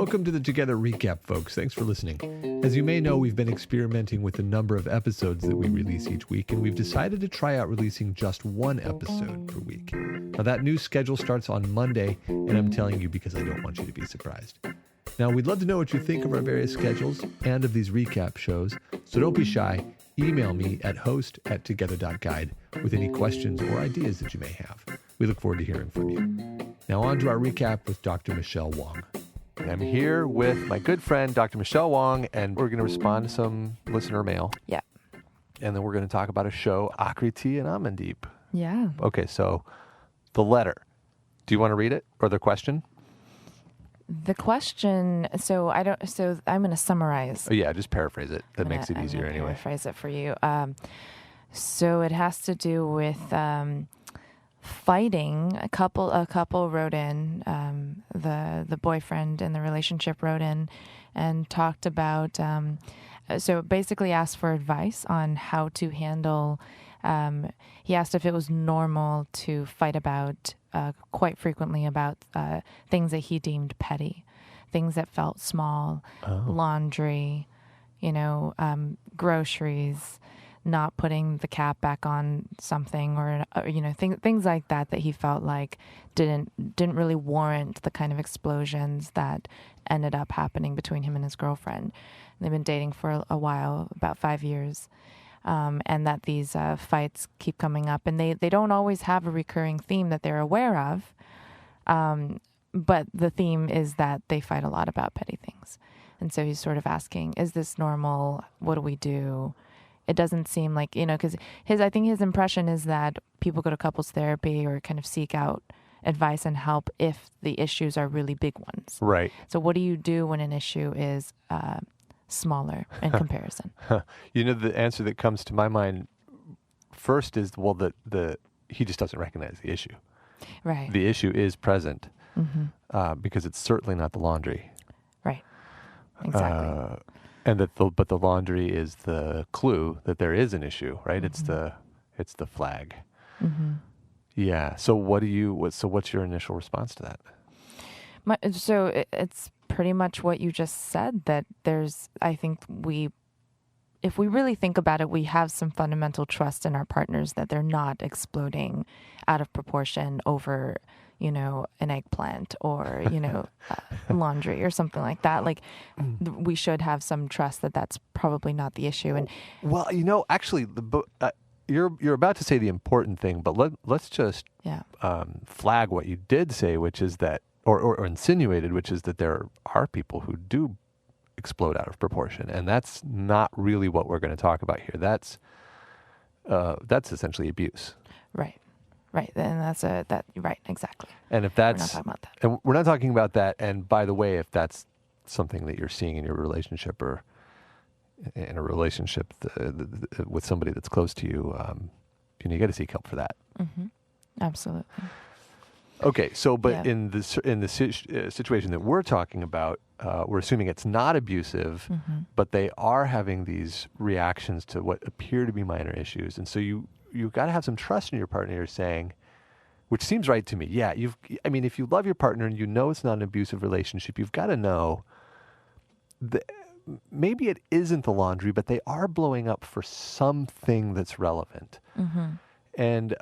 Welcome to the Together Recap, folks. Thanks for listening. As you may know, we've been experimenting with the number of episodes that we release each week, and we've decided to try out releasing just one episode per week. Now, that new schedule starts on Monday, and I'm telling you because I don't want you to be surprised. Now, we'd love to know what you think of our various schedules and of these recap shows, so don't be shy. Email me at host@together.guide with any questions or ideas that you may have. We look forward to hearing from you. Now on to our recap with Dr. Michelle Wong. I'm here with my good friend, Dr. Michelle Wong, and we're going to respond to some listener mail. Yeah. And then we're going to talk about a show, Akriti and Amandeep. Yeah. Okay, so the letter. Do you want to read it or the question? The question, so I'm going to summarize. Oh, yeah, just paraphrase it. That makes it easier anyway. Paraphrase it for you. So it has to do with fighting. A couple wrote in, the boyfriend in the relationship wrote in and talked about, so basically asked for advice on how to handle, he asked if it was normal to fight about, quite frequently about things that he deemed petty, things that felt small, laundry, groceries, not putting the cap back on something, or things like that he felt like didn't really warrant the kind of explosions that ended up happening between him and his girlfriend. They've been dating for a while, about 5 years, and that these fights keep coming up, and they don't always have a recurring theme that they're aware of, but the theme is that they fight a lot about petty things. And so he's sort of asking, is this normal? What do we do? It doesn't seem like, because I think his impression is that people go to couples therapy or kind of seek out advice and help if the issues are really big ones. Right. So what do you do when an issue is smaller in comparison? The answer that comes to my mind first is, well, he just doesn't recognize the issue. Right. The issue is present, because it's certainly not the laundry. Right. Exactly. And but the laundry is the clue that there is an issue, right? Mm-hmm. It's the flag. Mm-hmm. Yeah. So what's your initial response to that? So it's pretty much what you just said, that I think if we really think about it, we have some fundamental trust in our partners that they're not exploding out of proportion over, an eggplant or, laundry or something like that. Like, we should have some trust that that's probably not the issue. And well, actually, you're about to say the important thing, but let's just flag what you did say, which is that, or insinuated, which is that there are people who do explode out of proportion, and that's not really what we're going to talk about here. That's essentially abuse. Right, and right, exactly. And if that's, we're not talking about that. And we're not talking about that. And by the way, if that's something that you're seeing in your relationship or in a relationship with somebody that's close to you, you got to seek help for that. Mm-hmm. Absolutely. Okay, so in the situation that we're talking about, we're assuming it's not abusive, but they are having these reactions to what appear to be minor issues, and so you've got to have some trust in your partner. You're saying, which seems right to me. Yeah, if you love your partner and it's not an abusive relationship, you've got to know that maybe it isn't the laundry, but they are blowing up for something that's relevant. Mm-hmm. And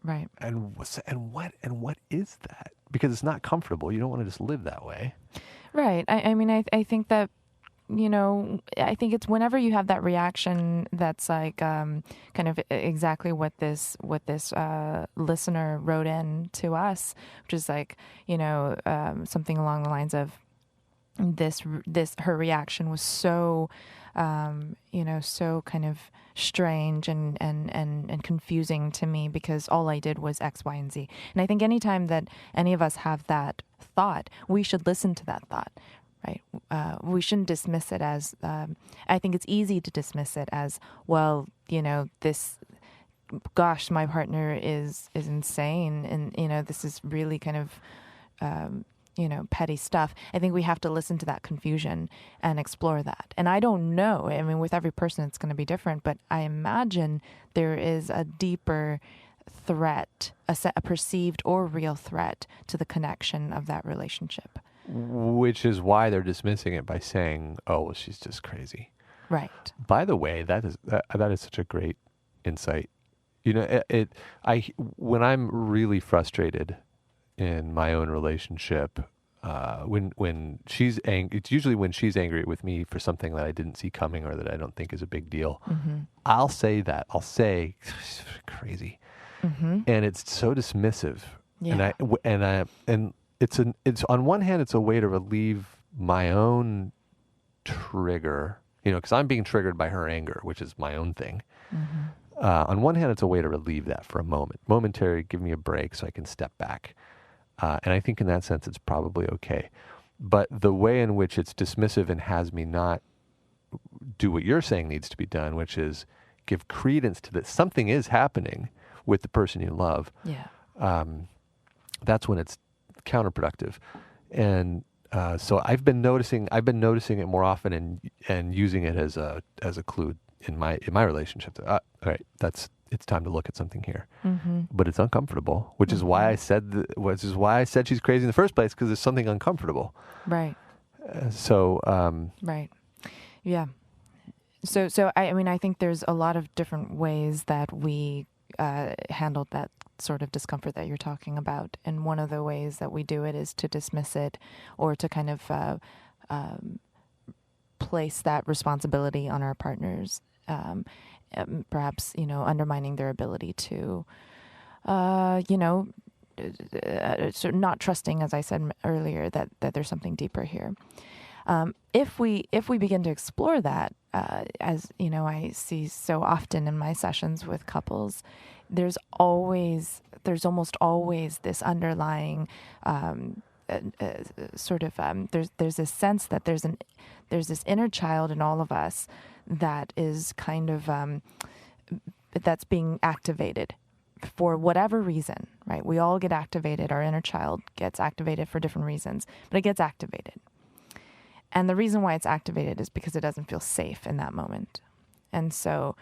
right. And what is that? Because it's not comfortable. You don't want to just live that way. Right. I think that, I think it's whenever you have that reaction that's like kind of exactly what this listener wrote in to us, which is like, something along the lines of her reaction was so, so kind of strange and confusing to me because all I did was X, Y, and Z. And I think anytime that any of us have that thought, we should listen to that thought. Right. We shouldn't dismiss it as, I think it's easy to dismiss it as, well, my partner is insane. And, this is really kind of, petty stuff. I think we have to listen to that confusion and explore that. And I don't know, with every person it's going to be different, but I imagine there is a deeper threat, a perceived or real threat to the connection of that relationship. Which is why they're dismissing it by saying, "Oh, well, she's just crazy." Right. By the way, that is such a great insight. You know, when I'm really frustrated in my own relationship, when she's it's usually when she's angry with me for something that I didn't see coming or that I don't think is a big deal. Mm-hmm. I'll say that. I'll say, "Crazy," Mm-hmm. and it's so dismissive. Yeah. And it's on one hand, it's a way to relieve my own trigger, because I'm being triggered by her anger, which is my own thing. Mm-hmm. On one hand, it's a way to relieve that for a momentary, give me a break so I can step back. And I think in that sense, it's probably okay. But the way in which it's dismissive and has me not do what you're saying needs to be done, which is give credence to that something is happening with the person you love. Yeah. That's when it's counterproductive. And so I've been noticing it more often and using it as a clue in my relationship. All right, it's time to look at something here. Mm-hmm. But it's uncomfortable, which is why I said she's crazy in the first place, because there's something uncomfortable. Right. Right. Yeah. So I mean, I think there's a lot of different ways that we handled that sort of discomfort that you're talking about. And one of the ways that we do it is to dismiss it, or to kind of place that responsibility on our partners, perhaps, undermining their ability to, sort of not trusting, as I said earlier, that there's something deeper here. If we begin to explore that, as I see so often in my sessions with couples, there's almost always this underlying sort of there's this sense that there's this inner child in all of us that is kind of that's being activated for whatever reason, right? We all get activated. Our inner child gets activated for different reasons, but it gets activated. And the reason why it's activated is because it doesn't feel safe in that moment. And so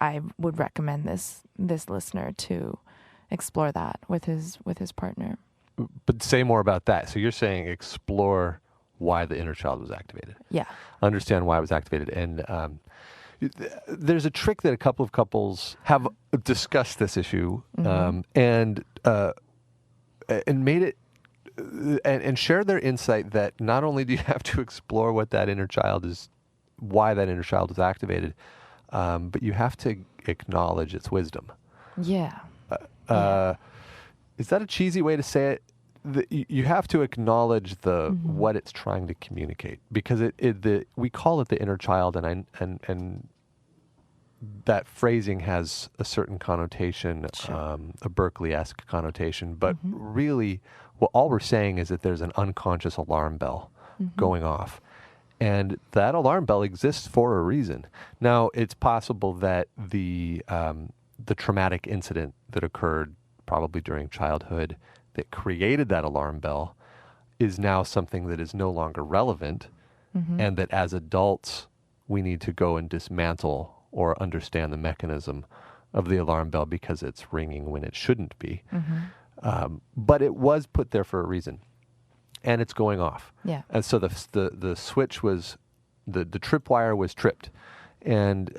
I would recommend this listener to explore that with his partner. But say more about that. So you're saying explore why the inner child was activated. Yeah. Understand why it was activated. And there's a trick that a couple of couples have discussed this issue, and made it and share their insight that not only do you have to explore what that inner child is, why that inner child is activated, but you have to acknowledge its wisdom. Yeah. Is that a cheesy way to say it? You have to acknowledge what it's trying to communicate, because we call it the inner child, and that phrasing has a certain connotation, Sure. A Berkeley-esque connotation. But really, all we're saying is that there's an unconscious alarm bell going off. And that alarm bell exists for a reason. Now, it's possible that the traumatic incident that occurred probably during childhood that created that alarm bell is now something that is no longer relevant, and that as adults, we need to go and dismantle or understand the mechanism of the alarm bell because it's ringing when it shouldn't be. But it was put there for a reason, and it's going off. Yeah. And so the switch was, the tripwire was tripped, and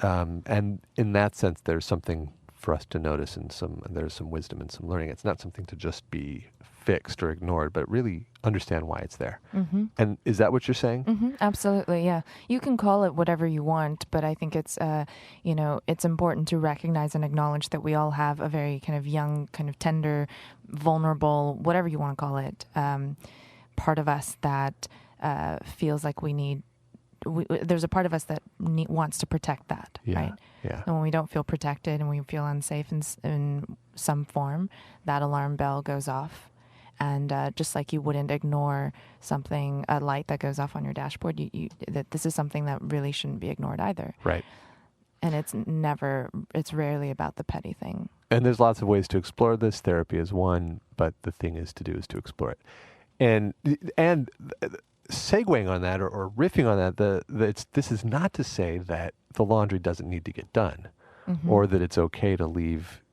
in that sense, there's something for us to notice, and there's some wisdom and some learning. It's not something to just be fixed or ignored, but really understand why it's there. And is that what you're saying? Absolutely, yeah. You can call it whatever you want, but I think it's, it's important to recognize and acknowledge that we all have a very kind of young, kind of tender, vulnerable, whatever you want to call it, part of us that feels like there's a part of us that wants to protect that, right? Yeah. And when we don't feel protected and we feel unsafe in some form, that alarm bell goes off. And just like you wouldn't ignore a light that goes off on your dashboard, that this is something that really shouldn't be ignored either. Right. And it's rarely about the petty thing. And there's lots of ways to explore this. Therapy is one, but the thing is to explore it. And segueing on that or riffing on that, this is not to say that the laundry doesn't need to get done, or that it's okay to leave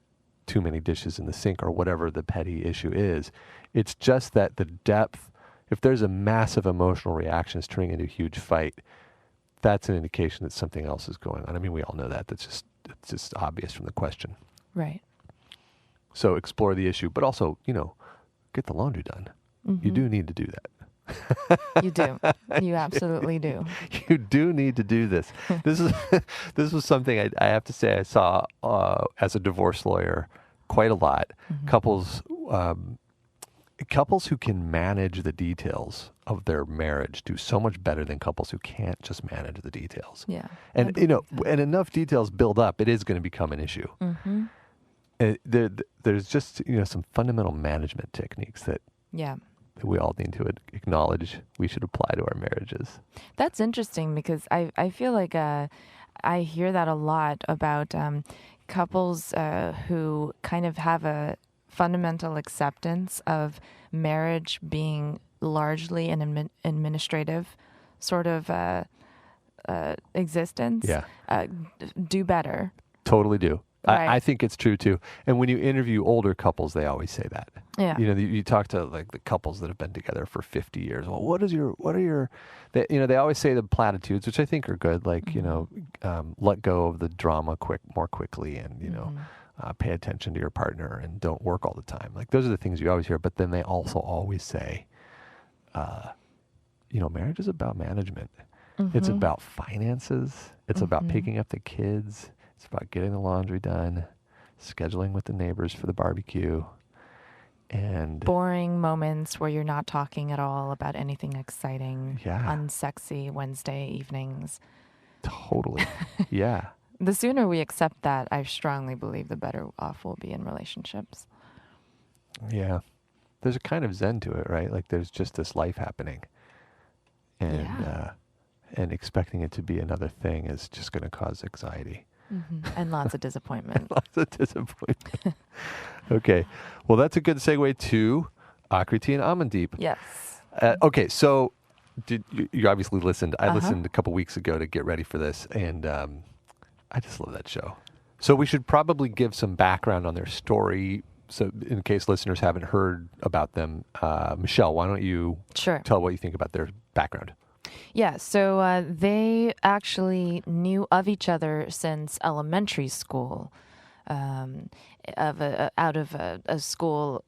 too many dishes in the sink or whatever the petty issue is. It's just that the depth If there's a massive emotional reaction that's turning into a huge fight, that's an indication that something else is going on. I mean, we all know that. It's just obvious from the question. Right. So explore the issue, but also, get the laundry done. You do need to do that. You do. You absolutely do. You do need to do this. This was something I have to say I saw as a divorce lawyer quite a lot. Couples who can manage the details of their marriage do so much better than couples who can't just manage the details. Yeah. And and enough details build up, it is going to become an issue. There's just some fundamental management techniques that we all need to acknowledge we should apply to our marriages. That's interesting because I feel like I hear that a lot about couples who kind of have a fundamental acceptance of marriage being largely an administrative sort of existence. Do better. Totally do. Right. I think it's true too. And when you interview older couples, they always say that. Yeah. You talk to like the couples that have been together for 50 years. Well, what are your, they always say the platitudes, which I think are good. Like, let go of the drama more quickly and, pay attention to your partner and don't work all the time. Like those are the things you always hear. But then they also always say, marriage is about management. It's about finances. It's about picking up the kids. It's about getting the laundry done, scheduling with the neighbors for the barbecue, and boring moments where you're not talking at all about anything exciting, unsexy Wednesday evenings. Totally. Yeah. The sooner we accept that, I strongly believe the better off we'll be in relationships. Yeah. There's a kind of zen to it, right? Like there's just this life happening. And expecting it to be another thing is just going to cause anxiety. And lots of disappointment. Lots of disappointment. Okay. Well, that's a good segue to Akriti and Amandeep. Yes. Okay. So you obviously listened. I listened a couple weeks ago to get ready for this. And I just love that show. So we should probably give some background on their story. So in case listeners haven't heard about them, Michelle, why don't you tell what you think about their background? Yeah, so they actually knew of each other since elementary school, out of a school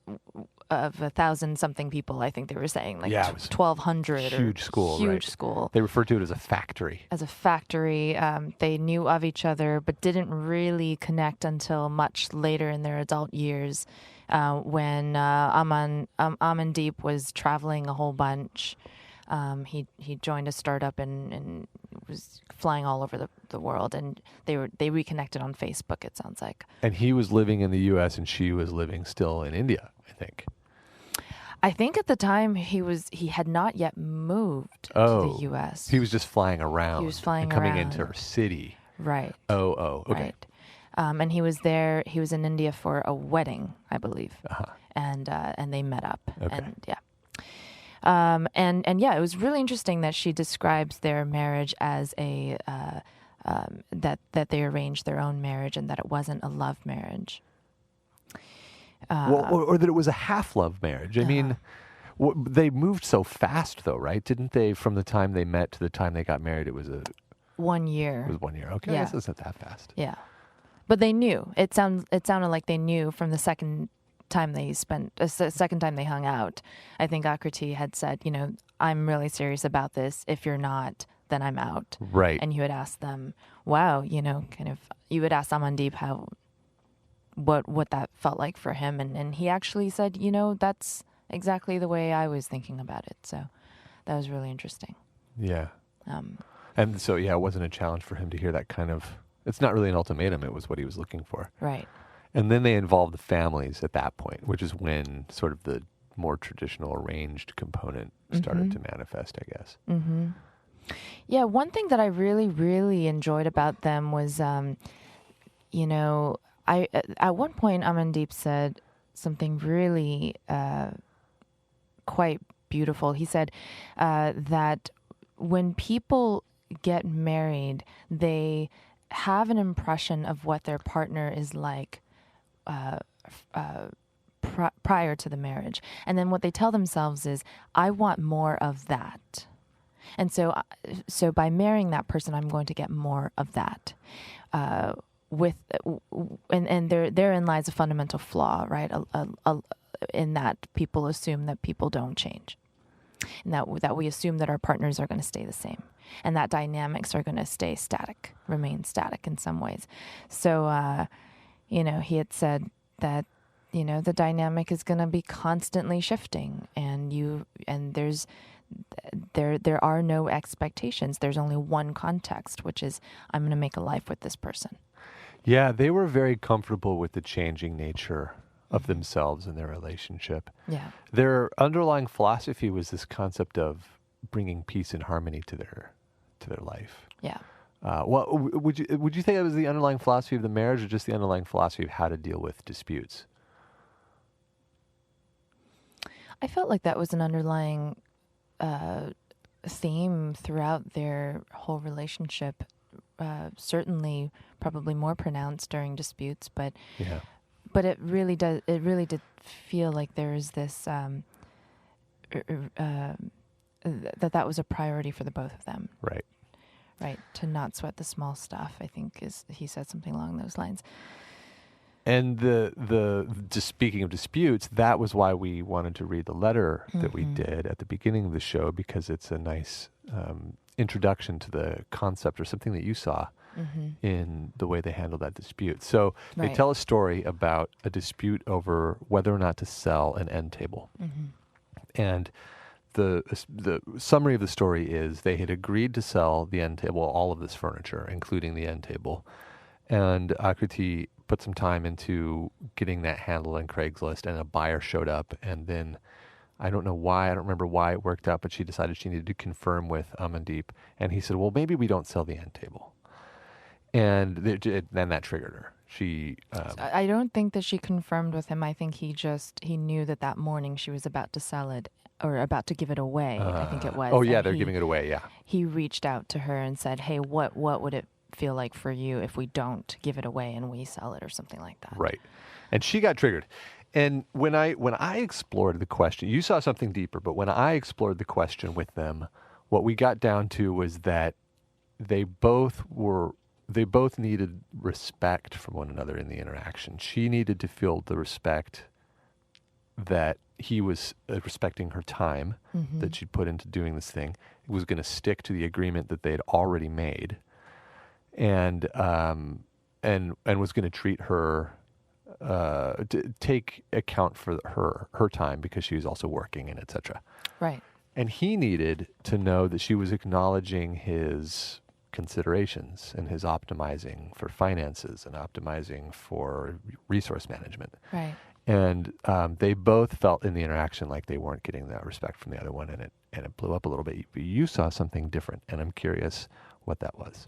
of 1,000-something people. I think they were saying 1,200. Huge school, huge right? school. They referred to it as a factory. They knew of each other, but didn't really connect until much later in their adult years, when Amandeep was traveling a whole bunch. He joined a startup and was flying all over the world, and they reconnected on Facebook, it sounds like. And he was living in the U.S. and she was living still in India, I think. I think at the time he had not yet moved to the U.S. He was just flying around. He was flying coming around. into her city. Right. Okay. Right. And he was there. He was in India for a wedding, I believe, and they met up. Okay. And it was really interesting that she describes their marriage as that they arranged their own marriage and that it wasn't a love marriage. Or that it was a half-love marriage. I mean, they moved so fast, though, right? Didn't they? From the time they met to the time they got married, it was 1 year. It was 1 year. Okay, I guess it's not that fast. Yeah, but they knew. It sounded like they knew from the second time they hung out. I think Akriti had said, I'm really serious about this. If you're not, then I'm out. Right. And you had asked them, wow, you would ask Amandeep what that felt like for him. And he actually said, that's exactly the way I was thinking about it. So that was really interesting. Yeah. And so, it wasn't a challenge for him to hear that kind of, it's not really an ultimatum. It was what he was looking for. Right. And then they involved the families at that point, which is when sort of the more traditional arranged component started to manifest, I guess. Mm-hmm. Yeah, one thing that I really, really enjoyed about them was, at one point Amandeep said something really quite beautiful. He said that when people get married, they have an impression of what their partner is like prior to the marriage. And then what they tell themselves is, I want more of that. And so by marrying that person, I'm going to get more of that. And therein lies a fundamental flaw, right? In that people assume that people don't change, and that we assume that our partners are going to stay the same, and that dynamics are going to remain static in some ways. So, he had said that, the dynamic is going to be constantly shifting, and there are no expectations. There's only one context, which is, I'm going to make a life with this person. Yeah, they were very comfortable with the changing nature of themselves and their relationship. Yeah. Their underlying philosophy was this concept of bringing peace and harmony to their life. Yeah. Would you think that was the underlying philosophy of the marriage, or just the underlying philosophy of how to deal with disputes? I felt like that was an underlying theme throughout their whole relationship. Certainly, probably more pronounced during disputes, but Yeah. but it really did feel like there is this that was a priority for the both of them. Right, to not sweat the small stuff, I think he said something along those lines. And just speaking of disputes, that was why we wanted to read the letter that we did at the beginning of the show, because it's a nice introduction to the concept, or something that you saw in the way they handled that dispute. So they tell a story about a dispute over whether or not to sell an end table. And the summary of the story is, they had agreed to sell the end table, all of this furniture, including the end table. And Akriti put some time into getting that handled on Craigslist, and a buyer showed up. And then I don't remember why it worked out, but she decided she needed to confirm with Amandeep. And he said, well, maybe we don't sell the end table. And then that triggered her. I don't think that she confirmed with him. I think he knew that morning she was about to sell it, or about to give it away, I think it was. Oh, yeah, they're giving it away, yeah. He reached out to her and said, hey, what would it feel like for you if we don't give it away and we sell it, or something like that? Right. And she got triggered. And when I explored the question, you saw something deeper, but when I explored the question with them, what we got down to was that they both needed respect from one another in the interaction. She needed to feel the respect that he was respecting her time that she'd put into doing this thing. He was going to stick to the agreement that they had already made, and was going to treat her, to take account for her time, because she was also working, and etc. Right. And he needed to know that she was acknowledging his considerations and his optimizing for finances and optimizing for resource management. Right. And they both felt in the interaction like they weren't getting that respect from the other one, and it blew up a little bit. But you saw something different, and I'm curious what that was.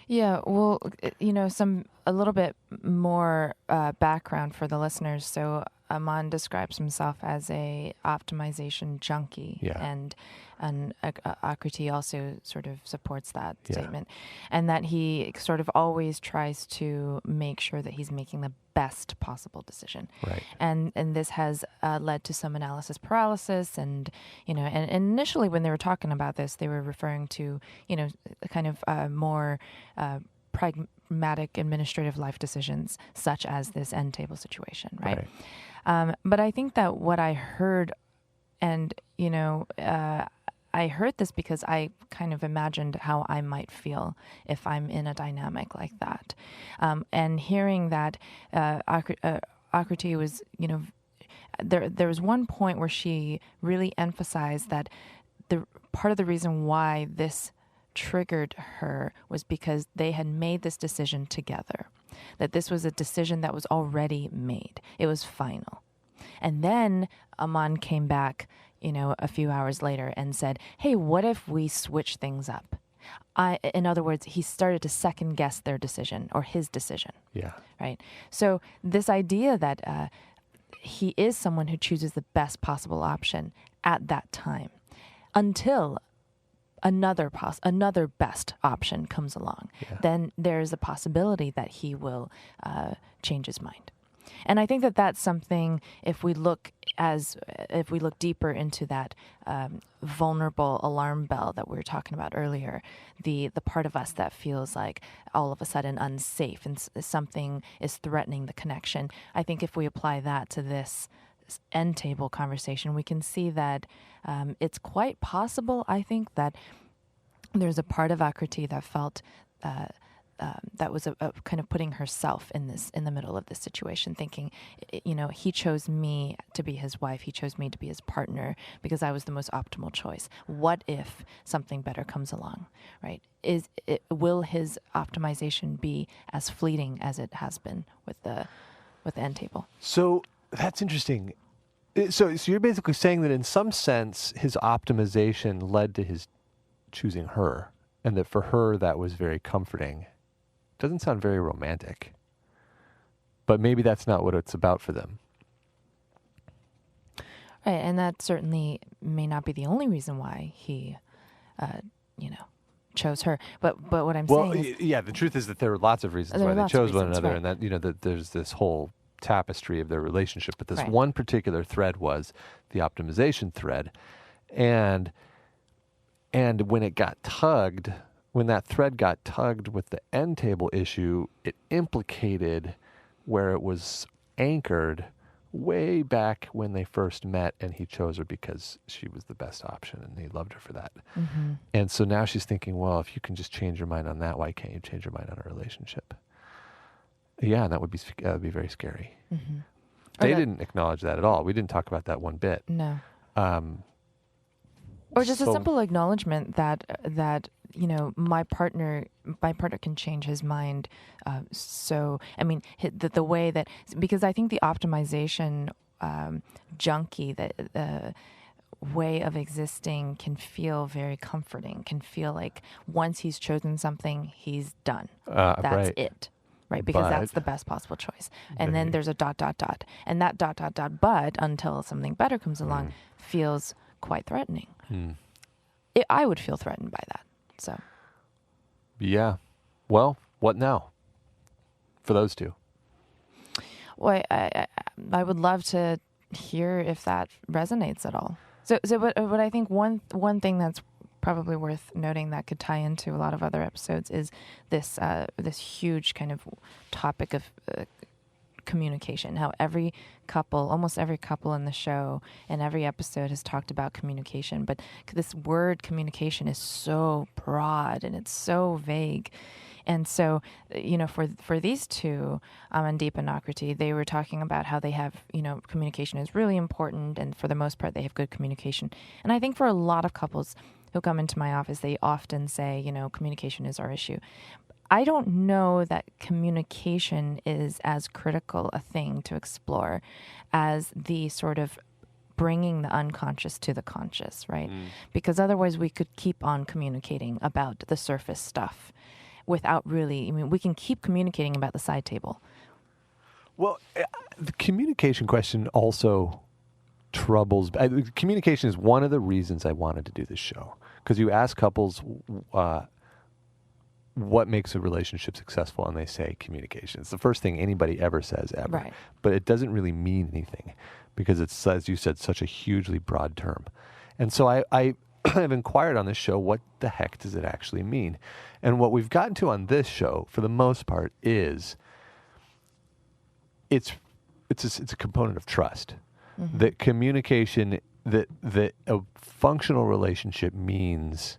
Yeah, well, a little bit more background for the listeners. So Aman describes himself as a optimization junkie, and Akriti also sort of supports that statement, and that he sort of always tries to make sure that he's making the best possible decision. Right. And this has led to some analysis paralysis, and and initially when they were talking about this, they were referring to kind of more pragmatic administrative life decisions, such as this end table situation, right? But I think that what I heard, and I heard this because I kind of imagined how I might feel if I'm in a dynamic like that, and hearing that Akriti was, there was one point where she really emphasized that the part of the reason why this triggered her was because they had made this decision together, that this was a decision that was already made. It was final. And then Aman came back, a few hours later and said, hey, what if we switch things up? In other words, he started to second guess their decision, or his decision. Yeah. Right. So this idea that he is someone who chooses the best possible option at that time, until another best option comes along, then there's a possibility that he will change his mind. And I think that that's something, if we look deeper into that vulnerable alarm bell that we were talking about earlier, the part of us that feels like all of a sudden unsafe and something is threatening the connection. I think if we apply that to this end table conversation, we can see that it's quite possible, I think, that there's a part of Akriti that felt that was a kind of putting herself in the middle of this situation, thinking, he chose me to be his wife, he chose me to be his partner because I was the most optimal choice. What if something better comes along, right? Will his optimization be as fleeting as it has been with the end table? So that's interesting. So you're basically saying that in some sense, his optimization led to his choosing her, and that for her that was very comforting. Doesn't sound very romantic, but maybe that's not what it's about for them. Right, and that certainly may not be the only reason why he, chose her. But what I'm saying is, yeah, the truth is that there are lots of reasons why they chose one another, right. and that that there's this whole tapestry of their relationship. But this right. one particular thread was the optimization thread, and when it got tugged. When that thread got tugged with the end table issue, it implicated where it was anchored way back when they first met, and he chose her because she was the best option and he loved her for that. Mm-hmm. And so now she's thinking, well, if you can just change your mind on that, why can't you change your mind on a relationship? Yeah, and that would be very scary. Mm-hmm. They didn't acknowledge that at all. We didn't talk about that one bit. No. Or just a simple acknowledgement that my partner can change his mind. So I mean, the way that, because I think the optimization junkie, that way of existing can feel very comforting. Can feel like once he's chosen something, he's done. That's right. it. Right, because that's the best possible choice. And then there's a ... And that ... but until something better comes along feels quite threatening. I would feel threatened by that. So. Yeah. Well, what now for those two? Well, I would love to hear if that resonates at all. So but I think one thing that's probably worth noting that could tie into a lot of other episodes is this huge kind of topic of communication. How almost every couple in the show and every episode has talked about communication, but this word communication is so broad and it's so vague. And so, for these two, Amandeep and Akriti, they were talking about how they have, communication is really important, and for the most part, they have good communication. And I think for a lot of couples who come into my office, they often say, communication is our issue. I don't know that communication is as critical a thing to explore as the sort of bringing the unconscious to the conscious, right? Because otherwise we could keep on communicating about the surface stuff without really, we can keep communicating about the side table. Well, the communication question also troubles. Communication is one of the reasons I wanted to do this show, because you ask couples what makes a relationship successful, and they say communication. It's the first thing anybody ever says ever. Right. But it doesn't really mean anything because it's, as you said, such a hugely broad term. And so I have inquired on this show, what the heck does it actually mean? And what we've gotten to on this show, for the most part, is it's a component of trust. Mm-hmm. That communication, that a functional relationship means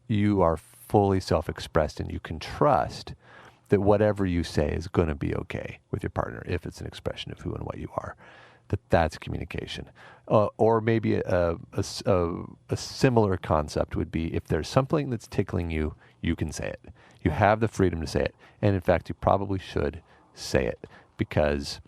you are fully self-expressed and you can trust that whatever you say is going to be okay with your partner if it's an expression of who and what you are. That's communication. Or maybe a similar concept would be, if there's something that's tickling you, you can say it. You have the freedom to say it. And in fact, you probably should say it, because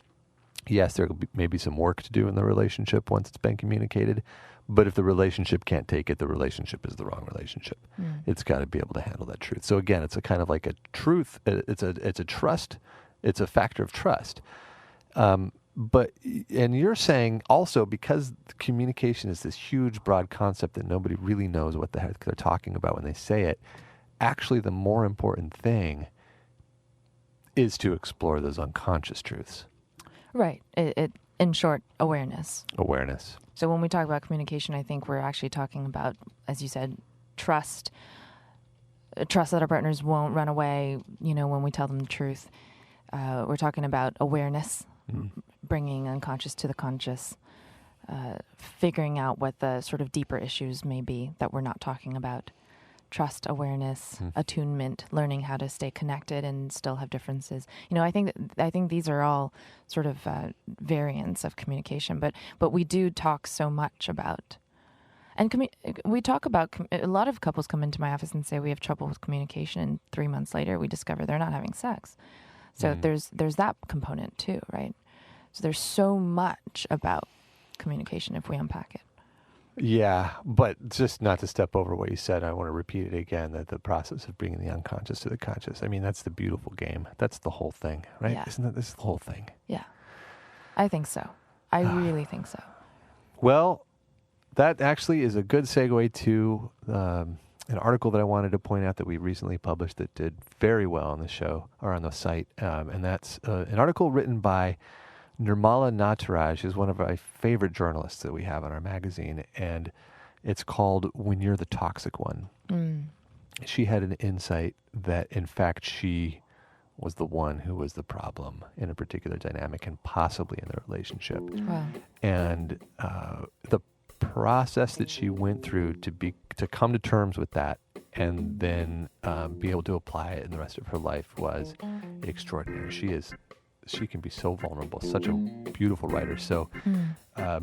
yes, there will be maybe some work to do in the relationship once it's been communicated. But if the relationship can't take it, the relationship is the wrong relationship. It's got to be able to handle that truth. So again, it's a kind of like a truth. It's a trust. It's a factor of trust. But you're saying also, because communication is this huge, broad concept that nobody really knows what the heck they're talking about when they say it, actually the more important thing is to explore those unconscious truths. Right. It in short, awareness. Awareness. So when we talk about communication, I think we're actually talking about, as you said, trust. Trust that our partners won't run away, when we tell them the truth. We're talking about awareness, bringing unconscious to the conscious, figuring out what the sort of deeper issues may be that we're not talking about. Trust, awareness, attunement, learning how to stay connected and still have differences. I think these are all sort of variants of communication, but we do talk so much about. And we talk about, a lot of couples come into my office and say we have trouble with communication, and 3 months later we discover they're not having sex. So there's that component too, right? So there's so much about communication if we unpack it. Yeah, but just not to step over what you said, I want to repeat it again, that the process of bringing the unconscious to the conscious, I mean, that's the beautiful game. That's the whole thing, right? Yeah. Isn't that this is the whole thing? Yeah, I think so. I really think so. Well, that actually is a good segue to an article that I wanted to point out that we recently published that did very well on the show or on the site. And that's an article written by Nirmala Nataraj, who's one of my favorite journalists that we have on our magazine. And it's called When You're the Toxic One. She had an insight that, in fact, she was the one who was the problem in a particular dynamic and possibly in the relationship. Wow. And the process that she went through to come to terms with that and then be able to apply it in the rest of her life was extraordinary. She can be so vulnerable, such a beautiful writer. So I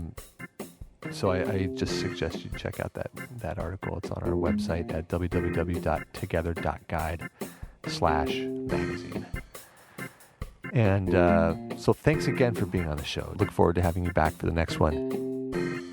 just suggest you check out that article. It's on our website at www.together.guide/magazine. And so thanks again for being on the show. Look forward to having you back for the next one.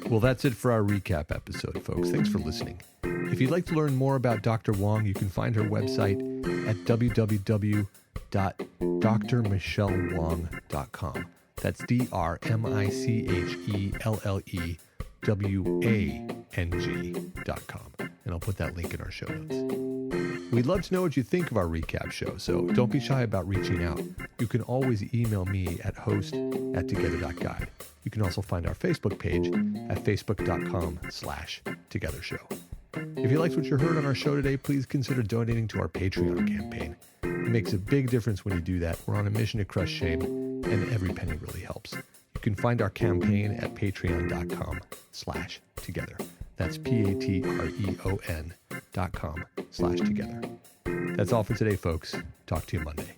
Well, that's it for our recap episode, folks. Thanks for listening. If you'd like to learn more about Dr. Wong, you can find her website at www.drmichellewang.com. That's DrMichellewang.com. And I'll put that link in our show notes. We'd love to know what you think of our recap show, so don't be shy about reaching out. You can always email me at host@together.guide. You can also find our Facebook page at facebook.com/togethershow. If you liked what you heard on our show today, please consider donating to our Patreon campaign. It makes a big difference when you do that. We're on a mission to crush shame, and every penny really helps. You can find our campaign at patreon.com/together. That's patreon.com/together. That's all for today, folks. Talk to you Monday.